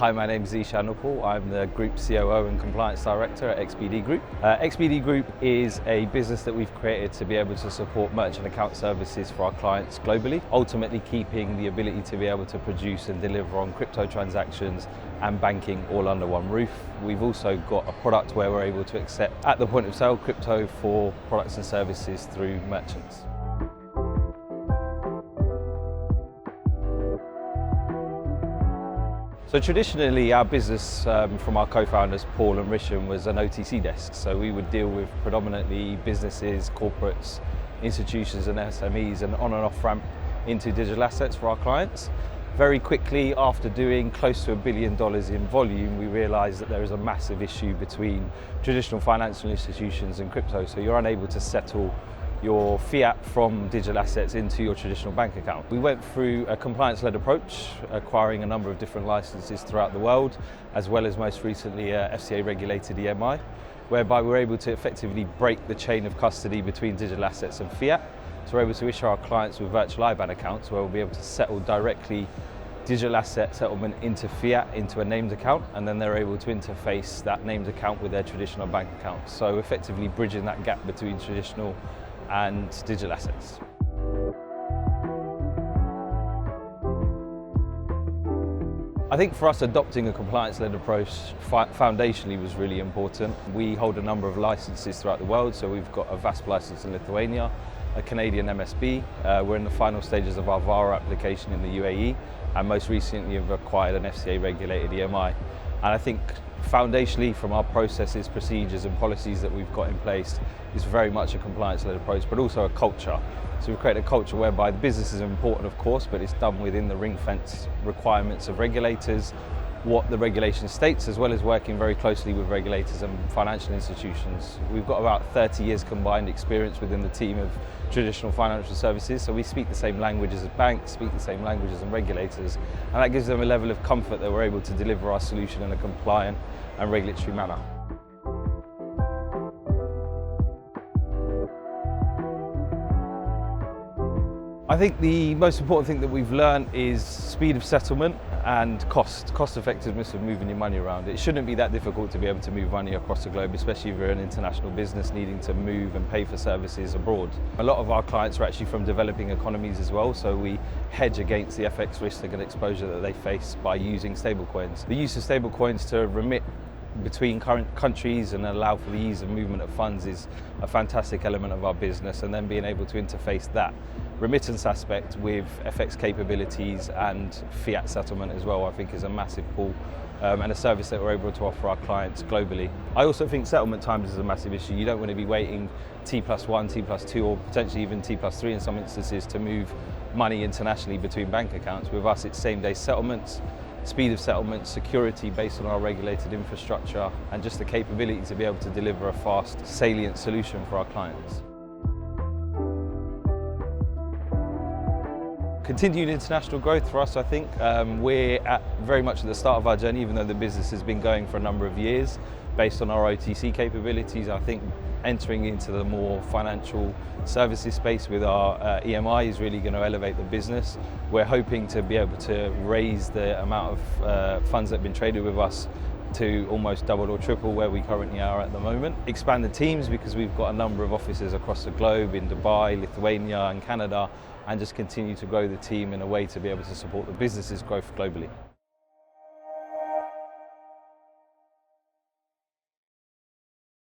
Hi, my name is Zeeshan Uppal. I'm the Group COO and Compliance Director at XBD Group. XBD Group is a business that we've created to be able to support merchant account services for our clients globally, ultimately keeping the ability to be able to produce and deliver on crypto transactions and banking all under one roof. We've also got a product where we're able to accept at the point of sale crypto for products and services through merchants. So traditionally our business from our co-founders Paul and Rishan was an OTC desk. So we would deal with predominantly businesses, corporates, institutions and SMEs and on and off ramp into digital assets for our clients. Very quickly after doing close to $1 billion in volume, we realised that there is a massive issue between traditional financial institutions and crypto. So you're unable to settle your fiat from digital assets into your traditional bank account. We went through a compliance-led approach, acquiring a number of different licenses throughout the world, as well as most recently a FCA-regulated EMI, whereby we're able to effectively break the chain of custody between digital assets and fiat. So we're able to issue our clients with virtual IBAN accounts where we'll be able to settle directly digital asset settlement into fiat, into a named account, and then they're able to interface that named account with their traditional bank account. So effectively bridging that gap between traditional and digital assets. I think for us adopting a compliance-led approach foundationally was really important. We hold a number of licenses throughout the world, so we've got a VASP license in Lithuania, a Canadian MSB, we're in the final stages of our VARA application in the UAE, and most recently we've acquired an FCA-regulated EMI. And I think foundationally from our processes, procedures and policies that we've got in place, is very much a compliance-led approach, but also a culture. So we've created a culture whereby the business is important, of course, but it's done within the ring-fence requirements of regulators, what the regulation states, as well as working very closely with regulators and financial institutions. We've got about 30 years combined experience within the team of traditional financial services, so we speak the same languages as banks, speak the same languages as regulators, and that gives them a level of comfort that we're able to deliver our solution in a compliant and regulatory manner. I think the most important thing that we've learned is speed of settlement and cost effectiveness of moving your money around. It shouldn't be that difficult to be able to move money across the globe, especially if you're an international business needing to move and pay for services abroad. A lot of our clients are actually from developing economies as well, so we hedge against the FX risk and exposure that they face by using stablecoins. The use of stablecoins to remit between current countries and allow for the ease of movement of funds is a fantastic element of our business, and then being able to interface that remittance aspect with FX capabilities and fiat settlement as well, I think is a massive pull and a service that we're able to offer our clients globally. I also think settlement times is a massive issue. You don't want to be waiting T+1, T+2 or potentially even T+3 in some instances to move money internationally between bank accounts. With us it's same day settlements, speed of settlement, security based on our regulated infrastructure, and just the capability to be able to deliver a fast, salient solution for our clients. Continued international growth for us, I think. We're very much at the start of our journey, even though the business has been going for a number of years. Based on our OTC capabilities, I think entering into the more financial services space with our EMI is really going to elevate the business. We're hoping to be able to raise the amount of funds that have been traded with us to almost double or triple where we currently are at the moment. Expand the teams because we've got a number of offices across the globe in Dubai, Lithuania and Canada, and just continue to grow the team in a way to be able to support the business's growth globally.